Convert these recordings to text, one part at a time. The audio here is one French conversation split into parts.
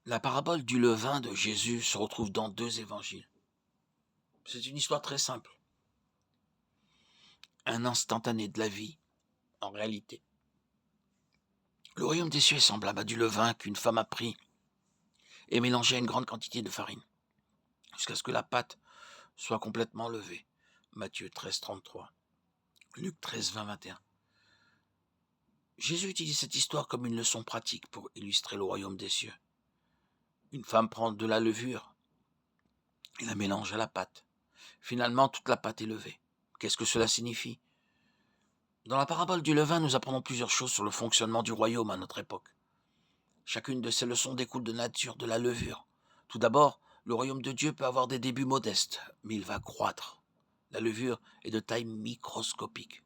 La parabole du levain de Jésus se retrouve dans 2 évangiles. C'est une histoire très simple, un instantané de la vie, en réalité. Le royaume des cieux est semblable à du levain qu'une femme a pris et mélangé à une grande quantité de farine, jusqu'à ce que la pâte soit complètement levée. Matthieu 13, 33, Luc 13, 20, 21. Jésus utilise cette histoire comme une leçon pratique pour illustrer le royaume des cieux. Une femme prend de la levure et la mélange à la pâte. Finalement, toute la pâte est levée. Qu'est-ce que cela signifie? Dans la parabole du levain, nous apprenons plusieurs choses sur le fonctionnement du royaume à notre époque. Chacune de ces leçons découle de la nature de la levure. Tout d'abord, le royaume de Dieu peut avoir des débuts modestes, mais il va croître. La levure est de taille microscopique,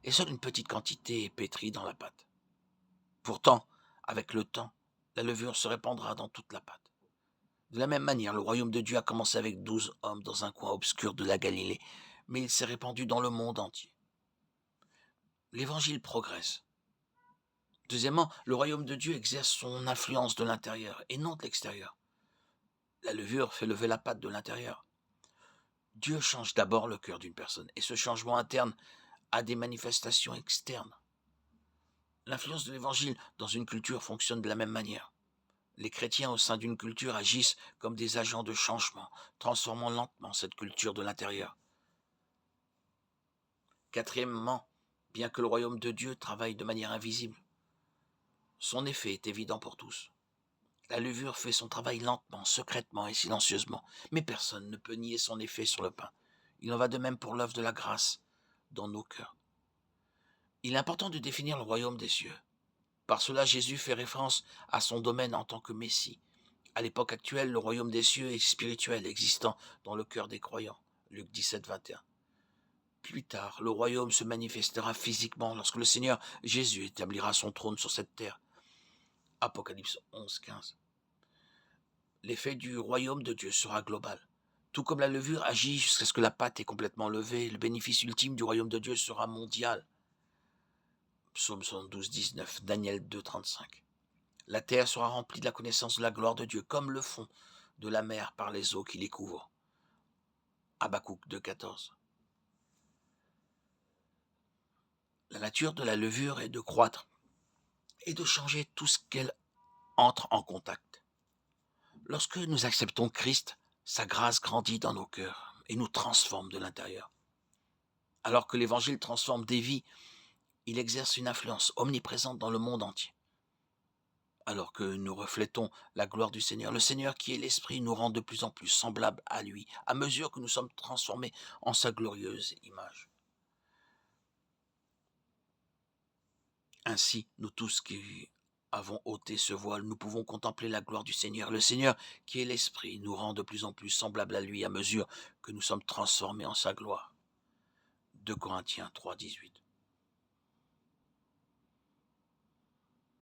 et seule une petite quantité est pétrie dans la pâte. Pourtant, avec le temps, la levure se répandra dans toute la pâte. De la même manière, le royaume de Dieu a commencé avec 12 hommes dans un coin obscur de la Galilée, mais il s'est répandu dans le monde entier. L'évangile progresse. Deuxièmement, le royaume de Dieu exerce son influence de l'intérieur et non de l'extérieur. La levure fait lever la pâte de l'intérieur. Dieu change d'abord le cœur d'une personne et ce changement interne a des manifestations externes. L'influence de l'évangile dans une culture fonctionne de la même manière. Les chrétiens au sein d'une culture agissent comme des agents de changement, transformant lentement cette culture de l'intérieur. Quatrièmement, bien que le royaume de Dieu travaille de manière invisible, son effet est évident pour tous. La levure fait son travail lentement, secrètement et silencieusement, mais personne ne peut nier son effet sur le pain. Il en va de même pour l'œuvre de la grâce dans nos cœurs. Il est important de définir le royaume des cieux. Par cela, Jésus fait référence à son domaine en tant que Messie. À l'époque actuelle, le royaume des cieux est spirituel, existant dans le cœur des croyants. Luc 17, 21. Plus tard, le royaume se manifestera physiquement lorsque le Seigneur Jésus établira son trône sur cette terre. Apocalypse 11, 15. L'effet du royaume de Dieu sera global. Tout comme la levure agit jusqu'à ce que la pâte est complètement levée, le bénéfice ultime du royaume de Dieu sera mondial. Psaume 72, 19, Daniel 2, 35. La terre sera remplie de la connaissance de la gloire de Dieu, comme le fond de la mer par les eaux qui les couvrent. Habakkuk 2, 14. La nature de la levure est de croître et de changer tout ce qu'elle entre en contact. Lorsque nous acceptons Christ, sa grâce grandit dans nos cœurs et nous transforme de l'intérieur. Alors que l'Évangile transforme des vies, il exerce une influence omniprésente dans le monde entier. Alors que nous reflétons la gloire du Seigneur, le Seigneur qui est l'Esprit nous rend de plus en plus semblables à lui, à mesure que nous sommes transformés en sa glorieuse image. Ainsi, nous tous qui avons ôté ce voile, nous pouvons contempler la gloire du Seigneur. Le Seigneur qui est l'Esprit nous rend de plus en plus semblables à lui à mesure que nous sommes transformés en sa gloire. 2 Corinthiens 3, 18.